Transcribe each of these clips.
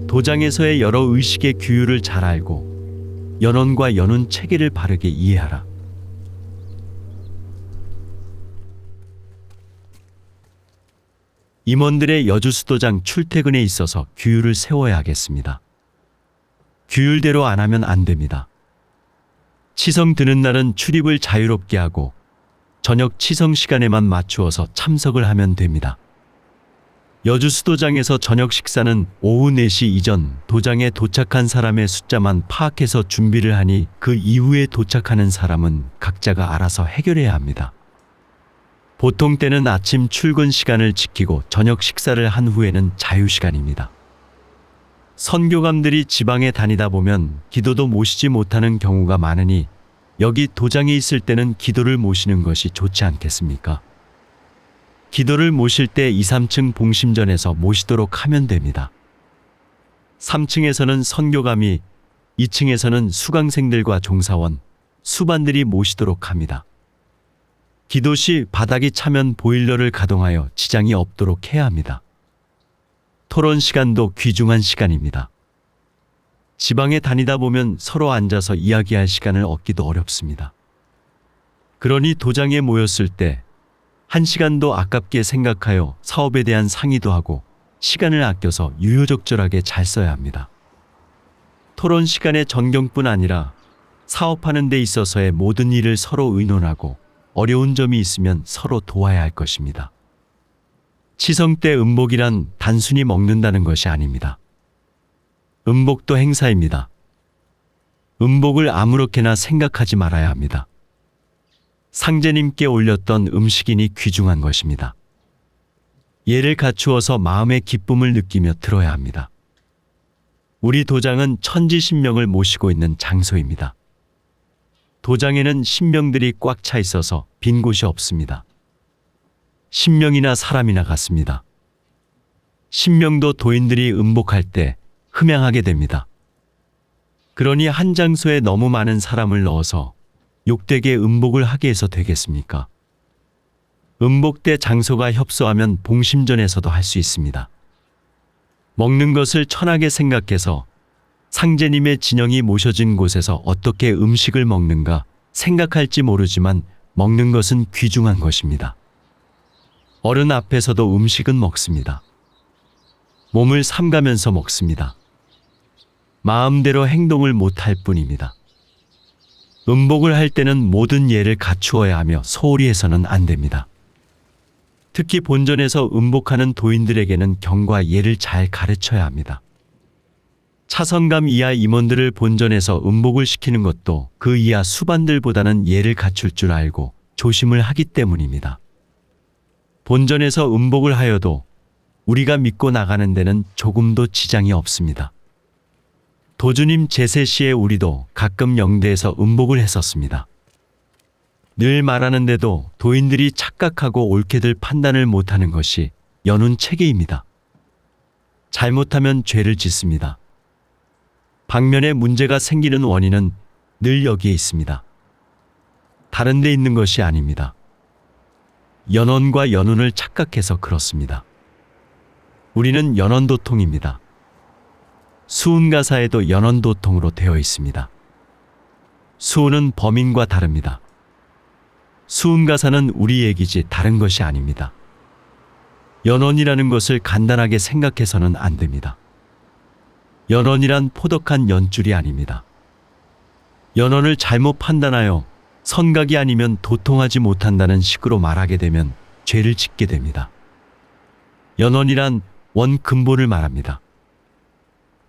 도장에서의 여러 의식의 규율을 잘 알고 연원과 연운 체계를 바르게 이해하라. 임원들의 여주수도장 출퇴근에 있어서 규율을 세워야 하겠습니다. 규율대로 안 하면 안 됩니다. 치성 드는 날은 출입을 자유롭게 하고 저녁 치성 시간에만 맞추어서 참석을 하면 됩니다. 여주수도장에서 저녁 식사는 오후 4시 이전 도장에 도착한 사람의 숫자만 파악해서 준비를 하니 그 이후에 도착하는 사람은 각자가 알아서 해결해야 합니다. 보통 때는 아침 출근 시간을 지키고 저녁 식사를 한 후에는 자유시간입니다. 선교감들이 지방에 다니다 보면 기도도 모시지 못하는 경우가 많으니 여기 도장에 있을 때는 기도를 모시는 것이 좋지 않겠습니까? 기도를 모실 때 2, 3층 봉심전에서 모시도록 하면 됩니다. 3층에서는 선교감이, 2층에서는 수강생들과 종사원, 수반들이 모시도록 합니다. 기도 시 바닥이 차면 보일러를 가동하여 지장이 없도록 해야 합니다. 토론 시간도 귀중한 시간입니다. 지방에 다니다 보면 서로 앉아서 이야기할 시간을 얻기도 어렵습니다. 그러니 도장에 모였을 때 1시간도 아깝게 생각하여 사업에 대한 상의도 하고 시간을 아껴서 유효적절하게 잘 써야 합니다. 토론 시간의 전경뿐 아니라 사업하는 데 있어서의 모든 일을 서로 의논하고 어려운 점이 있으면 서로 도와야 할 것입니다. 치성 때 음복이란 단순히 먹는다는 것이 아닙니다. 음복도 행사입니다. 음복을 아무렇게나 생각하지 말아야 합니다. 상제님께 올렸던 음식이니 귀중한 것입니다. 예를 갖추어서 마음의 기쁨을 느끼며 들어야 합니다. 우리 도장은 천지신명을 모시고 있는 장소입니다. 도장에는 신명들이 꽉 차 있어서 빈 곳이 없습니다. 신명이나 사람이나 같습니다. 신명도 도인들이 음복할 때 흠양하게 됩니다. 그러니 한 장소에 너무 많은 사람을 넣어서 욕되게 음복을 하게 해서 되겠습니까? 음복 때 장소가 협소하면 봉심전에서도 할 수 있습니다. 먹는 것을 천하게 생각해서 상제님의 진영이 모셔진 곳에서 어떻게 음식을 먹는가 생각할지 모르지만 먹는 것은 귀중한 것입니다. 어른 앞에서도 음식은 먹습니다. 몸을 삼가면서 먹습니다. 마음대로 행동을 못할 뿐입니다. 음복을 할 때는 모든 예를 갖추어야 하며 소홀히 해서는 안 됩니다. 특히 본전에서 음복하는 도인들에게는 경과 예를 잘 가르쳐야 합니다. 차선감 이하 임원들을 본전에서 음복을 시키는 것도 그 이하 수반들보다는 예를 갖출 줄 알고 조심을 하기 때문입니다. 본전에서 음복을 하여도 우리가 믿고 나가는 데는 조금도 지장이 없습니다. 도주님 제세 시에 우리도 가끔 영대에서 음복을 했었습니다. 늘 말하는데도 도인들이 착각하고 옳게들 판단을 못하는 것이 연운 체계입니다. 잘못하면 죄를 짓습니다. 방면에 문제가 생기는 원인은 늘 여기에 있습니다. 다른 데 있는 것이 아닙니다. 연원과 연운을 착각해서 그렇습니다. 우리는 연원도통입니다. 수운가사에도 연원도통으로 되어 있습니다. 수운은 범인과 다릅니다. 수운가사는 우리 얘기지 다른 것이 아닙니다. 연원이라는 것을 간단하게 생각해서는 안 됩니다. 연원이란 포덕한 연줄이 아닙니다. 연원을 잘못 판단하여 선각이 아니면 도통하지 못한다는 식으로 말하게 되면 죄를 짓게 됩니다. 연원이란 원 근본을 말합니다.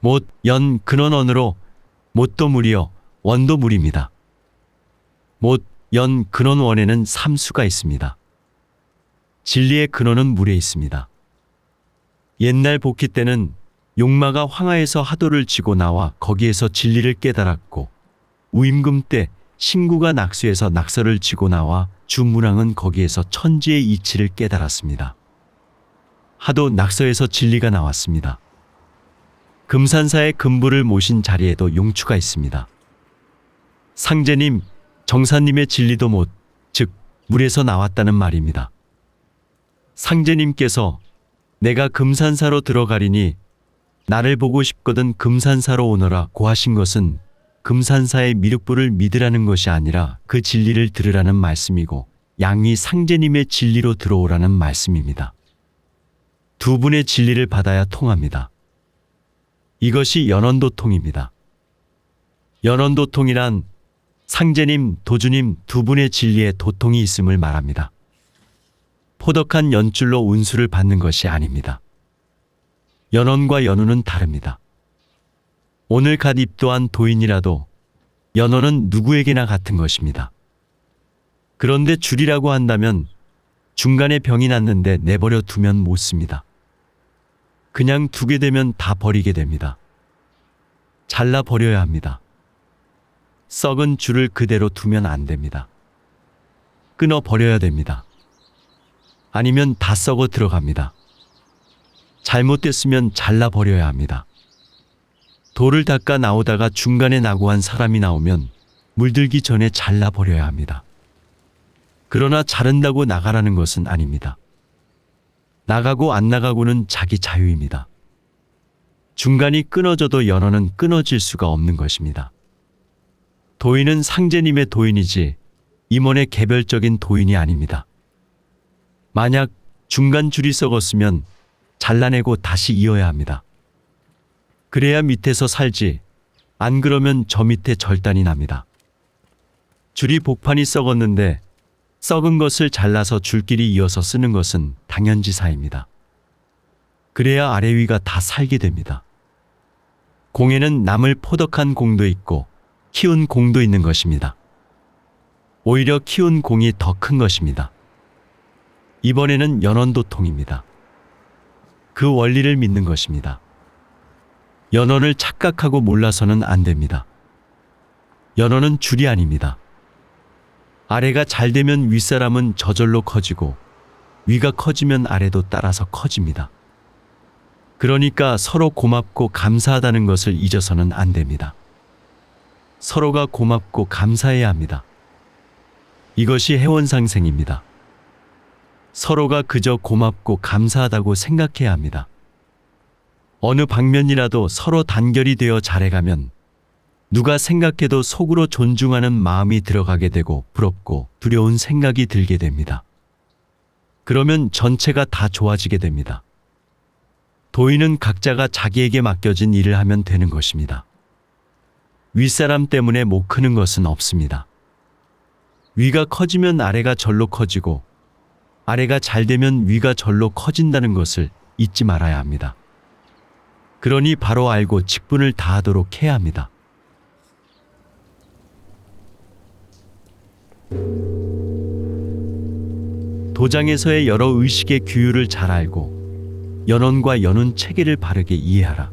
못, 연, 근원언으로 못도 물이요, 원도 물입니다. 못, 연, 근원 원에는 삼수가 있습니다. 진리의 근원은 물에 있습니다. 옛날 복희 때는 용마가 황하에서 하도를 지고 나와 거기에서 진리를 깨달았고, 우임금 때 신구가 낙수에서 낙서를 지고 나와 주문왕은 거기에서 천지의 이치를 깨달았습니다. 하도 낙서에서 진리가 나왔습니다. 금산사의 금부를 모신 자리에도 용추가 있습니다. 상제님, 정사님의 진리도 못, 즉 물에서 나왔다는 말입니다. 상제님께서 내가 금산사로 들어가리니 나를 보고 싶거든 금산사로 오너라 고 하신 것은 금산사의 미륵불을 믿으라는 것이 아니라 그 진리를 들으라는 말씀이고 양위 상제님의 진리로 들어오라는 말씀입니다. 두 분의 진리를 받아야 통합니다. 이것이 연원도통입니다. 연원도통이란 상제님, 도주님 두 분의 진리에 도통이 있음을 말합니다. 포덕한 연줄로 운수를 받는 것이 아닙니다. 연원과 연우는 다릅니다. 오늘 갓 입도한 도인이라도 연원은 누구에게나 같은 것입니다. 그런데 줄이라고 한다면 중간에 병이 났는데 내버려 두면 못 씁니다. 그냥 두게 되면 다 버리게 됩니다. 잘라 버려야 합니다. 썩은 줄을 그대로 두면 안 됩니다. 끊어 버려야 됩니다. 아니면 다 썩어 들어갑니다. 잘못됐으면 잘라 버려야 합니다. 돌을 닦아 나오다가 중간에 나고한 사람이 나오면 물들기 전에 잘라 버려야 합니다. 그러나 자른다고 나가라는 것은 아닙니다. 나가고 안 나가고는 자기 자유입니다. 중간이 끊어져도 연원은 끊어질 수가 없는 것입니다. 도인은 상제님의 도인이지 임원의 개별적인 도인이 아닙니다. 만약 중간 줄이 썩었으면 잘라내고 다시 이어야 합니다. 그래야 밑에서 살지, 안 그러면 저 밑에 절단이 납니다. 줄이 복판이 썩었는데 썩은 것을 잘라서 줄끼리 이어서 쓰는 것은 당연지사입니다. 그래야 아래 위가 다 살게 됩니다. 공에는 남을 포덕한 공도 있고 키운 공도 있는 것입니다. 오히려 키운 공이 더 큰 것입니다. 이번에는 연원도통입니다. 그 원리를 믿는 것입니다. 연원을 착각하고 몰라서는 안 됩니다. 연원은 줄이 아닙니다. 아래가 잘 되면 윗사람은 저절로 커지고 위가 커지면 아래도 따라서 커집니다. 그러니까 서로 고맙고 감사하다는 것을 잊어서는 안 됩니다. 서로가 고맙고 감사해야 합니다. 이것이 해원상생입니다. 서로가 그저 고맙고 감사하다고 생각해야 합니다. 어느 방면이라도 서로 단결이 되어 잘해가면 누가 생각해도 속으로 존중하는 마음이 들어가게 되고 부럽고 두려운 생각이 들게 됩니다. 그러면 전체가 다 좋아지게 됩니다. 도인은 각자가 자기에게 맡겨진 일을 하면 되는 것입니다. 윗사람 때문에 못 크는 것은 없습니다. 위가 커지면 아래가 절로 커지고 아래가 잘 되면 위가 절로 커진다는 것을 잊지 말아야 합니다. 그러니 바로 알고 직분을 다하도록 해야 합니다. 도장에서의 여러 의식의 규율을 잘 알고 연원과 연운 체계를 바르게 이해하라.